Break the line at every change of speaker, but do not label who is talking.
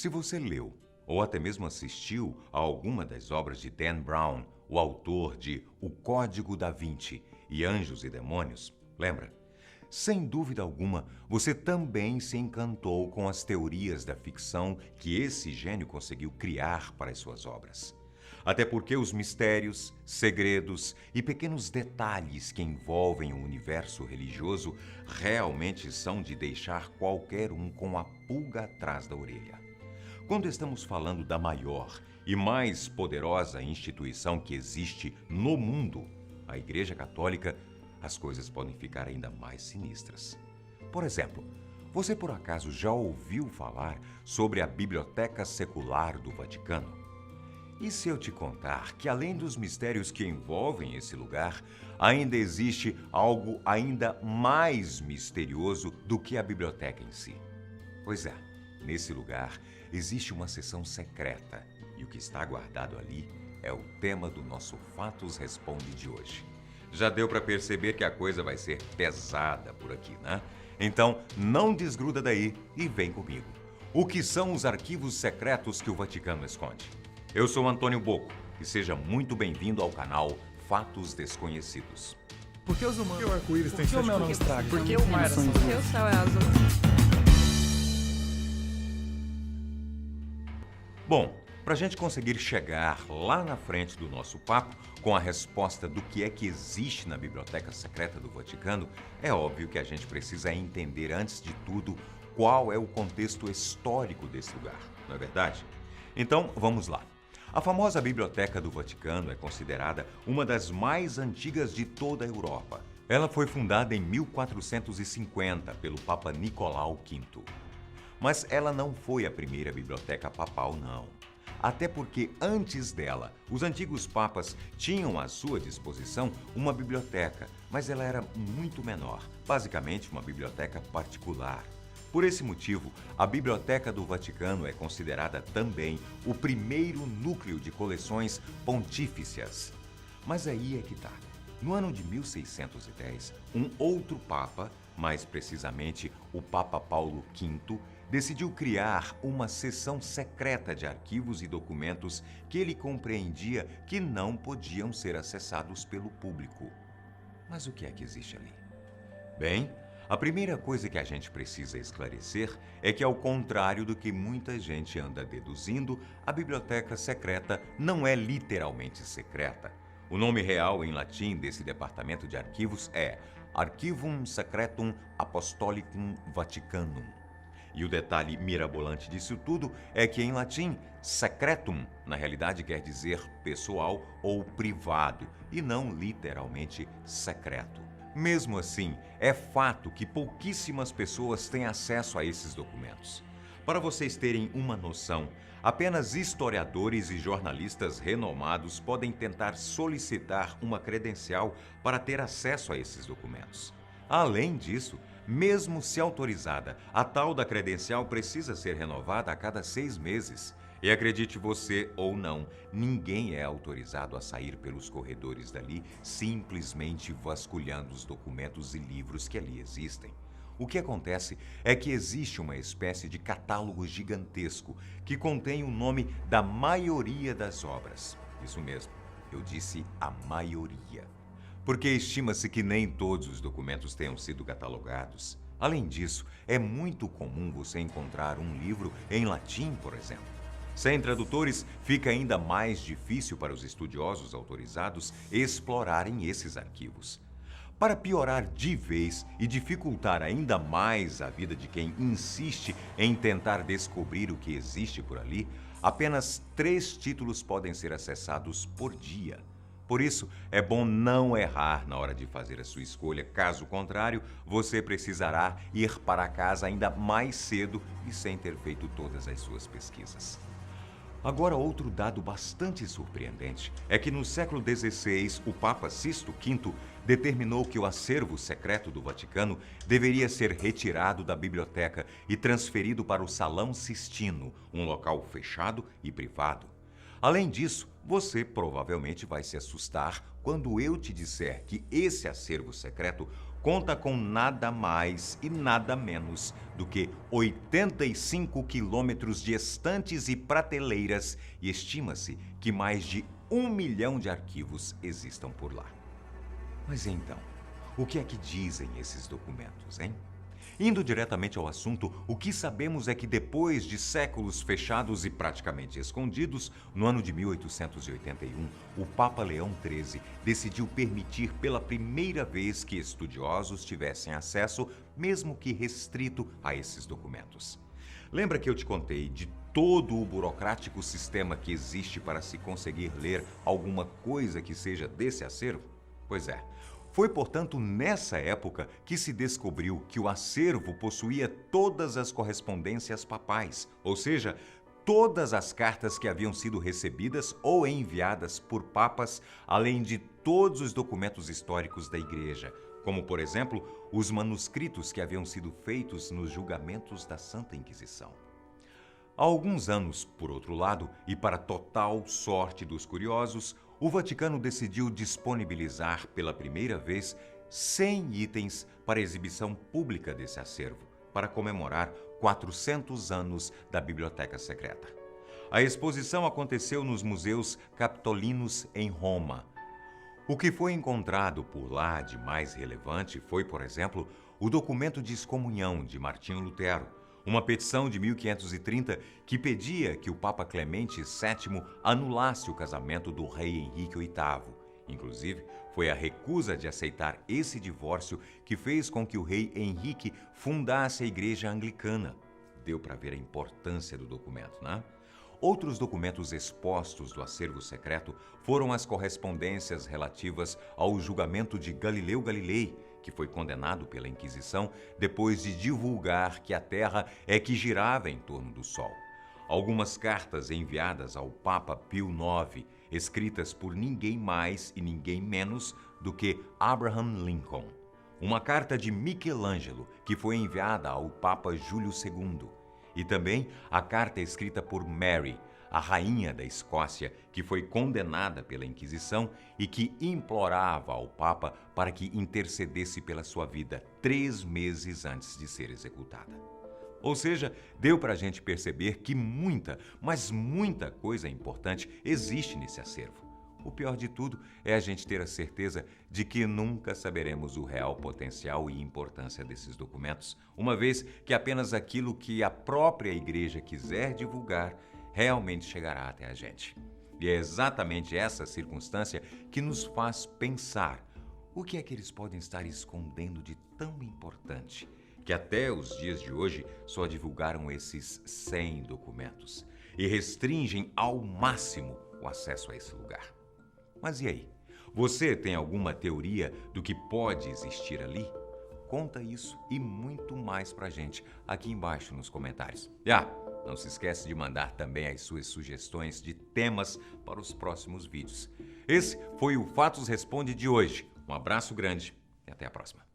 Se você leu ou até mesmo assistiu a alguma das obras de Dan Brown, o autor de O Código da Vinci e Anjos e Demônios, lembra? Sem dúvida alguma, você também se encantou com as teorias da ficção que esse gênio conseguiu criar para as suas obras. Até porque os mistérios, segredos e pequenos detalhes que envolvem o universo religioso realmente são de deixar qualquer um com a pulga atrás da orelha. Quando estamos falando da maior e mais poderosa instituição que existe no mundo, a Igreja Católica, as coisas podem ficar ainda mais sinistras. Por exemplo, você por acaso já ouviu falar sobre a Biblioteca Secular do Vaticano? E se eu te contar que, além dos mistérios que envolvem esse lugar, ainda existe algo ainda mais misterioso do que a biblioteca em si? Pois é, nesse lugar existe uma seção secreta e o que está guardado ali é o tema do nosso Fatos Responde de hoje. Já deu para perceber que a coisa vai ser pesada por aqui, né? Então, não desgruda daí e vem comigo. O que são os arquivos secretos que o Vaticano esconde? Eu sou Antônio Bocco e seja muito bem-vindo ao canal Fatos Desconhecidos.
Por que os humanos...
Por que o arco-íris tem
Por que o
sete
meu não
cores?
estraga?
Por que
o
o
mar
mar
é
azul?
azul?
Por que o céu é azul?
Bom, para a gente conseguir chegar lá na frente do nosso papo com a resposta do que é que existe na Biblioteca Secreta do Vaticano, é óbvio que a gente precisa entender, antes de tudo, qual é o contexto histórico desse lugar, não é verdade? Então, vamos lá. A famosa Biblioteca do Vaticano é considerada uma das mais antigas de toda a Europa. Ela foi fundada em 1450 pelo Papa Nicolau V. Mas ela não foi a primeira biblioteca papal, não. Até porque, antes dela, os antigos papas tinham à sua disposição uma biblioteca, mas ela era muito menor, basicamente uma biblioteca particular. Por esse motivo, a Biblioteca do Vaticano é considerada também o primeiro núcleo de coleções pontífices. Mas aí é que tá. No ano de 1610, um outro papa, mais precisamente o Papa Paulo V, decidiu criar uma seção secreta de arquivos e documentos que ele compreendia que não podiam ser acessados pelo público. Mas o que é que existe ali? Bem, a primeira coisa que a gente precisa esclarecer é que, ao contrário do que muita gente anda deduzindo, a biblioteca secreta não é literalmente secreta. O nome real em latim desse departamento de arquivos é Archivum Secretum Apostolicum Vaticanum. E o detalhe mirabolante disso tudo é que, em latim, secretum, na realidade, quer dizer pessoal ou privado, e não literalmente secreto. Mesmo assim, é fato que pouquíssimas pessoas têm acesso a esses documentos. Para vocês terem uma noção, apenas historiadores e jornalistas renomados podem tentar solicitar uma credencial para ter acesso a esses documentos. Além disso, mesmo se autorizada, a tal da credencial precisa ser renovada a cada 6 meses. E acredite você ou não, ninguém é autorizado a sair pelos corredores dali simplesmente vasculhando os documentos e livros que ali existem. O que acontece é que existe uma espécie de catálogo gigantesco que contém o nome da maioria das obras. Isso mesmo, eu disse a maioria. Porque estima-se que nem todos os documentos tenham sido catalogados. Além disso, é muito comum você encontrar um livro em latim, por exemplo. Sem tradutores, fica ainda mais difícil para os estudiosos autorizados explorarem esses arquivos. Para piorar de vez e dificultar ainda mais a vida de quem insiste em tentar descobrir o que existe por ali, apenas 3 títulos podem ser acessados por dia. Por isso, é bom não errar na hora de fazer a sua escolha. Caso contrário, você precisará ir para casa ainda mais cedo e sem ter feito todas as suas pesquisas. Agora, outro dado bastante surpreendente é que no século XVI, o Papa Sisto V determinou que o acervo secreto do Vaticano deveria ser retirado da biblioteca e transferido para o Salão Sistino, um local fechado e privado. Além disso, você provavelmente vai se assustar quando eu te disser que esse acervo secreto conta com nada mais e nada menos do que 85 quilômetros de estantes e prateleiras, e estima-se que mais de 1 milhão de arquivos existam por lá. Mas então, o que é que dizem esses documentos, hein? Indo diretamente ao assunto, o que sabemos é que depois de séculos fechados e praticamente escondidos, no ano de 1881, o Papa Leão XIII decidiu permitir pela primeira vez que estudiosos tivessem acesso, mesmo que restrito, a esses documentos. Lembra que eu te contei de todo o burocrático sistema que existe para se conseguir ler alguma coisa que seja desse acervo? Pois é. Foi, portanto, nessa época que se descobriu que o acervo possuía todas as correspondências papais, ou seja, todas as cartas que haviam sido recebidas ou enviadas por papas, além de todos os documentos históricos da Igreja, como, por exemplo, os manuscritos que haviam sido feitos nos julgamentos da Santa Inquisição. Há alguns anos, por outro lado, e para total sorte dos curiosos, o Vaticano decidiu disponibilizar pela primeira vez 100 itens para exibição pública desse acervo, para comemorar 400 anos da Biblioteca Secreta. A exposição aconteceu nos Museus Capitolinos, em Roma. O que foi encontrado por lá de mais relevante foi, por exemplo, o documento de excomunhão de Martinho Lutero, uma petição de 1530 que pedia que o Papa Clemente VII anulasse o casamento do rei Henrique VIII. Inclusive, foi a recusa de aceitar esse divórcio que fez com que o rei Henrique fundasse a Igreja Anglicana. Deu para ver a importância do documento, né? Outros documentos expostos do acervo secreto foram as correspondências relativas ao julgamento de Galileu Galilei, que foi condenado pela Inquisição depois de divulgar que a Terra é que girava em torno do Sol. Algumas cartas enviadas ao Papa Pio IX, escritas por ninguém mais e ninguém menos do que Abraham Lincoln. Uma carta de Michelangelo, que foi enviada ao Papa Júlio II. E também a carta escrita por Mary, a rainha da Escócia, que foi condenada pela Inquisição e que implorava ao Papa para que intercedesse pela sua vida 3 meses antes de ser executada. Ou seja, deu para a gente perceber que muita, mas muita coisa importante existe nesse acervo. O pior de tudo é a gente ter a certeza de que nunca saberemos o real potencial e importância desses documentos, uma vez que apenas aquilo que a própria Igreja quiser divulgar realmente chegará até a gente. E é exatamente essa circunstância que nos faz pensar o que é que eles podem estar escondendo de tão importante, que até os dias de hoje só divulgaram esses 100 documentos e restringem ao máximo o acesso a esse lugar. Mas e aí? Você tem alguma teoria do que pode existir ali? Conta isso e muito mais pra gente aqui embaixo nos comentários. Não se esquece de mandar também as suas sugestões de temas para os próximos vídeos. Esse foi o Fatos Responde de hoje. Um abraço grande e até a próxima.